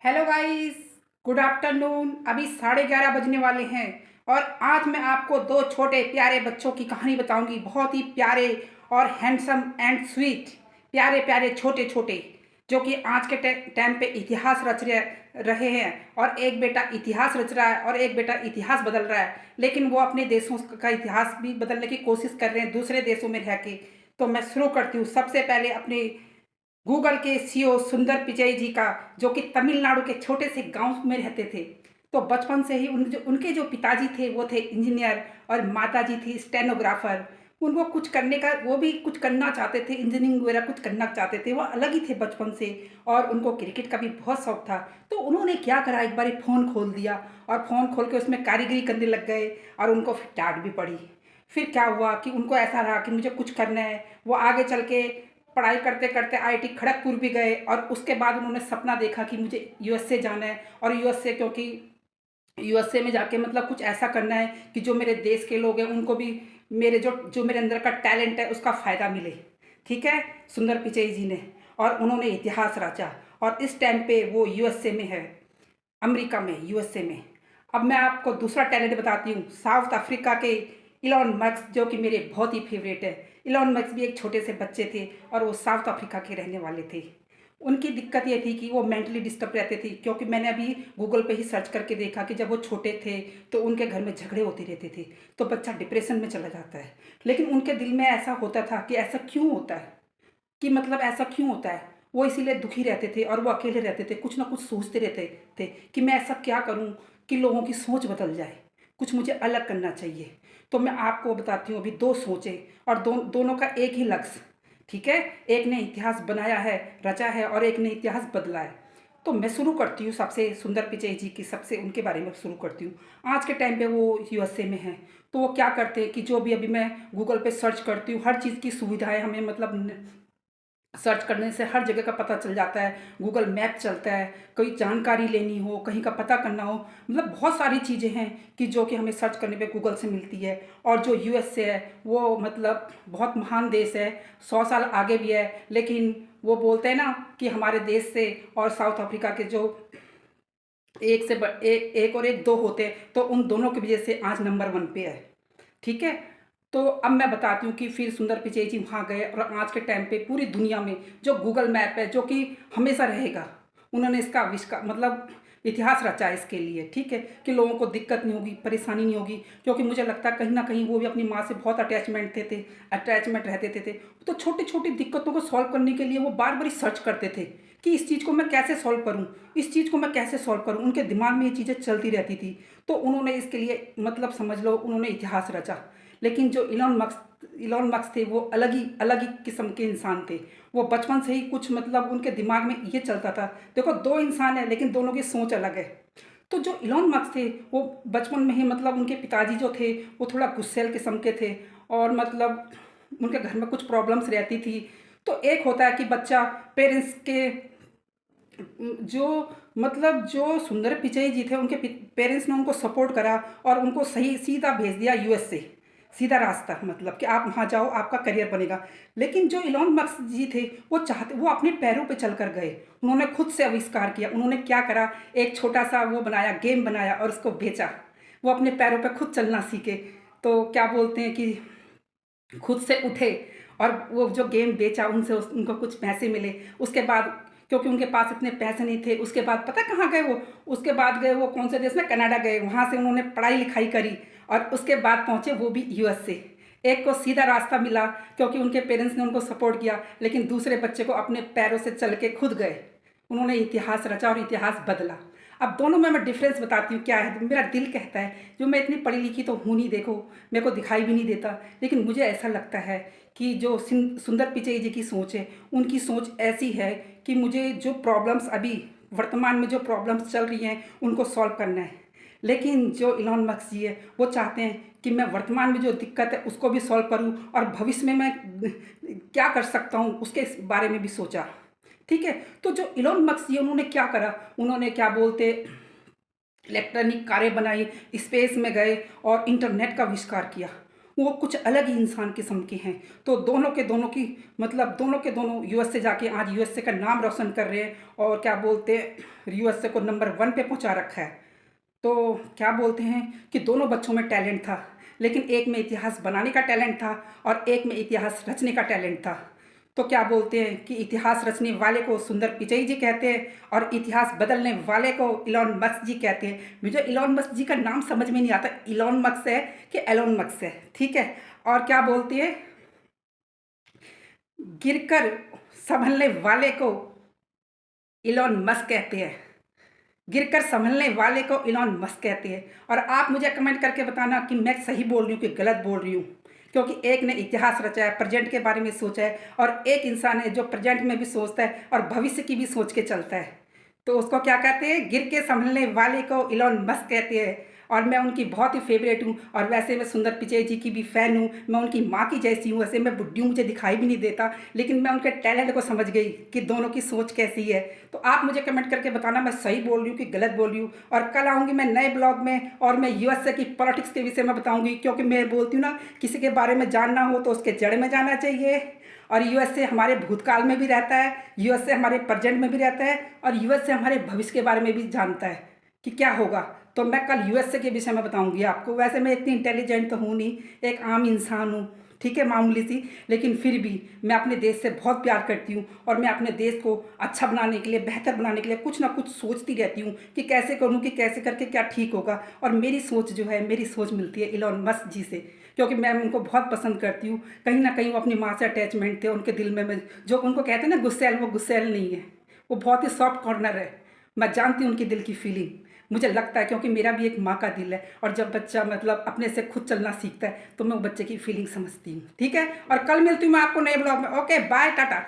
Hello guys, good afternoon. अभी 11:30 बजने वाले हैं और आज मैं आपको दो छोटे प्यारे बच्चों की कहानी बताऊंगी। बहुत ही प्यारे और हैंडसम एंड स्वीट, प्यारे प्यारे छोटे छोटे, जो कि आज के टाइम पे इतिहास रहे हैं। और एक बेटा इतिहास रच रहा है और एक बेटा इतिहास बदल रहा है, लेकिन वो अपने देशों का इतिहास भी बदलने की कोशिश कर रहे हैं दूसरे देशों में रह के। तो मैं शुरू करती हूँ सबसे पहले अपने गूगल के सीईओ सुंदर पिचई जी का, जो कि तमिलनाडु के छोटे से गांव में रहते थे। तो बचपन से ही उनके जो पिताजी थे वो थे इंजीनियर और माताजी थी स्टेनोग्राफर। उनको कुछ करने का, वो भी कुछ करना चाहते थे, इंजीनियरिंग वगैरह कुछ करना चाहते थे, वो अलग ही थे बचपन से। और उनको क्रिकेट का भी बहुत शौक था। तो उन्होंने क्या करा, एक बार फ़ोन खोल दिया और फ़ोन खोल के उसमें कारीगरी करने लग गए और उनको फिर डांट भी पड़ी। फिर क्या हुआ कि उनको ऐसा रहा कि मुझे कुछ करना है। वो आगे चल के पढ़ाई करते करते आईआईटी खड़गपुर भी गए और उसके बाद उन्होंने सपना देखा कि मुझे यूएसए जाना है। और यूएसए, क्योंकि यूएसए में जाके मतलब कुछ ऐसा करना है कि जो मेरे देश के लोग हैं उनको भी मेरे जो जो मेरे अंदर का टैलेंट है उसका फ़ायदा मिले। ठीक है, सुंदर पिचई जी ने। और उन्होंने इतिहास रचा और इस टाइम पे वो यूएसए में है, अमेरिका में, यूएसए में। अब मैं आपको दूसरा टैलेंट बताती हूँ, साउथ अफ्रीका के इलॉन मस्क, जो कि मेरे बहुत ही फेवरेट है। इलॉन मस्क भी एक छोटे से बच्चे थे और वो साउथ अफ्रीका के रहने वाले थे। उनकी दिक्कत ये थी कि वो मेंटली डिस्टर्ब रहते थे, क्योंकि मैंने अभी गूगल पे ही सर्च करके देखा कि जब वो छोटे थे तो उनके घर में झगड़े होते रहते थे, तो बच्चा डिप्रेशन में चला जाता है। लेकिन उनके दिल में ऐसा होता था कि ऐसा क्यों होता है, कि मतलब ऐसा क्यों होता है। वो इसीलिए दुखी रहते थे और वो अकेले रहते थे, कुछ ना कुछ सोचते रहते थे कि मैं ऐसा क्या करूं कि लोगों की सोच बदल जाए, कुछ मुझे अलग करना चाहिए। तो मैं आपको बताती हूँ अभी दो सोचें और दोनों का एक ही लक्ष्य। ठीक है, एक ने इतिहास बनाया है, रचा है, और एक ने इतिहास बदला है। तो मैं शुरू करती हूँ सबसे सुंदर पिचई जी की, सबसे उनके बारे में शुरू करती हूँ। आज के टाइम पे वो यूएसए में हैं। तो वो क्या करते हैं कि जो भी अभी मैं गूगल पे सर्च करती हूँ, हर चीज़ की सुविधाएं हमें मतलब सर्च करने से हर जगह का पता चल जाता है। गूगल मैप चलता है, कोई जानकारी लेनी हो, कहीं का पता करना हो, मतलब बहुत सारी चीज़ें हैं कि जो कि हमें सर्च करने पे गूगल से मिलती है। और जो यूएसए है वो मतलब बहुत महान देश है, 100 साल आगे भी है। लेकिन वो बोलते हैं ना कि हमारे देश से और साउथ अफ्रीका के जो एक से एक और एक दो होते हैं, तो उन दोनों की वजह से आज नंबर 1 पे है। ठीक है, तो अब मैं बताती हूँ कि फिर सुंदर पिचई जी वहाँ गए और आज के टाइम पे पूरी दुनिया में जो गूगल मैप है, जो कि हमेशा रहेगा, उन्होंने इसका आविष्कार मतलब इतिहास रचा है इसके लिए। ठीक है, कि लोगों को दिक्कत नहीं होगी, परेशानी नहीं होगी, क्योंकि मुझे लगता है कहीं ना कहीं वो भी अपनी माँ से बहुत अटैचमेंट रहते थे। तो छोटी छोटी दिक्कतों को सॉल्व करने के लिए वो बार बार सर्च करते थे कि इस चीज़ को मैं कैसे सॉल्व करूँ, इस चीज़ को मैं कैसे सॉल्व करूँ। उनके दिमाग में ये चीज़ें चलती रहती थी। तो उन्होंने इसके लिए मतलब समझ लो उन्होंने इतिहास रचा। लेकिन जो इलॉन मस्क थे वो अलग ही किस्म के इंसान थे। वो बचपन से ही कुछ मतलब उनके दिमाग में ये चलता था, देखो दो इंसान है लेकिन दोनों की सोच अलग है। तो जो इलॉन मस्क थे वो बचपन में ही मतलब उनके पिताजी जो थे वो थोड़ा गुस्सैल किस्म के थे और मतलब उनके घर में कुछ प्रॉब्लम्स रहती थी। तो एक होता है कि बच्चा पेरेंट्स के जो मतलब जो सुंदर पिचई जी थे उनके पेरेंट्स ने उनको सपोर्ट करा और उनको सही सीधा भेज दिया यूएसए, सीधा रास्ता, मतलब कि आप वहाँ जाओ आपका करियर बनेगा। लेकिन जो इलॉन मस्क जी थे वो अपने पैरों पे चल कर गए। उन्होंने खुद से आविष्कार किया। उन्होंने क्या करा, एक छोटा सा वो बनाया, गेम बनाया और उसको बेचा। वो अपने पैरों पे खुद चलना सीखे। तो क्या बोलते हैं कि खुद से उठे और वो जो गेम बेचा, उनसे उनको कुछ पैसे मिले। उसके बाद क्योंकि उनके पास इतने पैसे नहीं थे, उसके बाद पता कहाँ गए वो, उसके बाद गए वो कौन से देश में, कनाडा गए। वहाँ से उन्होंने पढ़ाई लिखाई करी और उसके बाद पहुँचे वो भी यूएसए। एक को सीधा रास्ता मिला क्योंकि उनके पेरेंट्स ने उनको सपोर्ट किया, लेकिन दूसरे बच्चे को अपने पैरों से चल के खुद गए। उन्होंने इतिहास रचा और इतिहास बदला। अब दोनों में मैं डिफरेंस बताती हूँ क्या है। मेरा दिल कहता है, जो मैं इतनी पढ़ी लिखी तो हूँ नहीं, देखो मेरे को दिखाई भी नहीं देता, लेकिन मुझे ऐसा लगता है कि जो सुंदर पिचई जी की सोच है, उनकी सोच ऐसी है कि मुझे जो प्रॉब्लम्स अभी वर्तमान में जो प्रॉब्लम्स चल रही हैं उनको सॉल्व करना है। लेकिन जो इलॉन मस्क जी है वो चाहते हैं कि मैं वर्तमान में जो दिक्कत है उसको भी सॉल्व करूं और भविष्य में मैं क्या कर सकता हूं उसके बारे में भी सोचा। ठीक है, तो जो इलॉन मस्क जी उन्होंने क्या करा, उन्होंने क्या बोलते इलेक्ट्रॉनिक कारें बनाई, स्पेस में गए और इंटरनेट का आविष्कार किया। वो कुछ अलग ही इंसान किस्म के हैं। तो दोनों के दोनों की मतलब दोनों के दोनों यूएस से जाके आज यूएसए का नाम रोशन कर रहे हैं और क्या बोलते हैं यूएसए को नंबर 1 पे पहुंचा रखा है। तो क्या बोलते हैं कि दोनों बच्चों में टैलेंट था, लेकिन एक में इतिहास बनाने का टैलेंट था और एक में इतिहास रचने का टैलेंट था। तो क्या बोलते हैं कि इतिहास रचने वाले को सुंदर पिचई जी कहते हैं और इतिहास बदलने वाले को इलॉन मस्क जी कहते हैं। मुझे इलॉन मस्क जी का नाम समझ में नहीं आता, इलॉन मस्क है कि एलोन मस्क है, ठीक है। और क्या बोलती है, गिरकर संभलने वाले को इलॉन मस्क कहते हैं, गिरकर संभलने वाले को इलॉन मस्क कहते हैं। और आप मुझे कमेंट करके बताना कि मैं सही बोल रही हूँ कि गलत बोल रही हूँ, क्योंकि एक ने इतिहास रचा है, प्रेजेंट के बारे में सोचा है, और एक इंसान है जो प्रेजेंट में भी सोचता है और भविष्य की भी सोच के चलता है। तो उसको क्या कहते हैं, गिर के संभलने वाले को इलॉन मस्क कहते हैं। और मैं उनकी बहुत ही फेवरेट हूँ, और वैसे मैं सुंदर पिचई जी की भी फ़ैन हूँ। मैं उनकी माँ की जैसी हूँ, वैसे मैं बुड्ढी हूँ, मुझे दिखाई भी नहीं देता, लेकिन मैं उनके टैलेंट को समझ गई कि दोनों की सोच कैसी है। तो आप मुझे कमेंट करके बताना मैं सही बोल रही हूँ कि गलत बोल रही हूँ। और कल आऊँगी मैं नए ब्लॉग में, और मैं यूएसए की पॉलिटिक्स के विषय में बताऊँगी, क्योंकि मैं बोलती हूँ ना, किसी के बारे में जानना हो तो उसके जड़ में जाना चाहिए। और यूएसए हमारे भूतकाल में भी रहता है, यूएसए हमारे प्रेजेंट में भी रहता है, और यूएसए हमारे भविष्य के बारे में भी जानता है कि क्या होगा। तो मैं कल यूएसए के विषय में बताऊंगी आपको। वैसे मैं इतनी इंटेलिजेंट तो हूँ नहीं, एक आम इंसान हूँ, ठीक है, मामूली सी, लेकिन फिर भी मैं अपने देश से बहुत प्यार करती हूँ, और मैं अपने देश को अच्छा बनाने के लिए, बेहतर बनाने के लिए कुछ ना कुछ सोचती रहती हूँ कि कैसे करूँ, कि कैसे करके क्या ठीक होगा। और मेरी सोच जो है, मेरी सोच मिलती है इलॉन मस्क जी से, क्योंकि मैं उनको बहुत पसंद करती हूँ। कहीं ना कहीं वो अपनी माँ से अटैचमेंट थे उनके दिल में। मैं जो उनको कहते हैं ना गुस्सैल, वो गुस्सैल नहीं है, वो बहुत ही सॉफ्ट कॉर्नर है। मैं जानती हूँ उनकी दिल की फीलिंग, मुझे लगता है, क्योंकि मेरा भी एक माँ का दिल है। और जब बच्चा मतलब अपने से खुद चलना सीखता है तो मैं वो बच्चे की फीलिंग समझती हूँ, ठीक है। और कल मिलती हूँ मैं आपको नए ब्लॉग में। Okay, bye, Tata.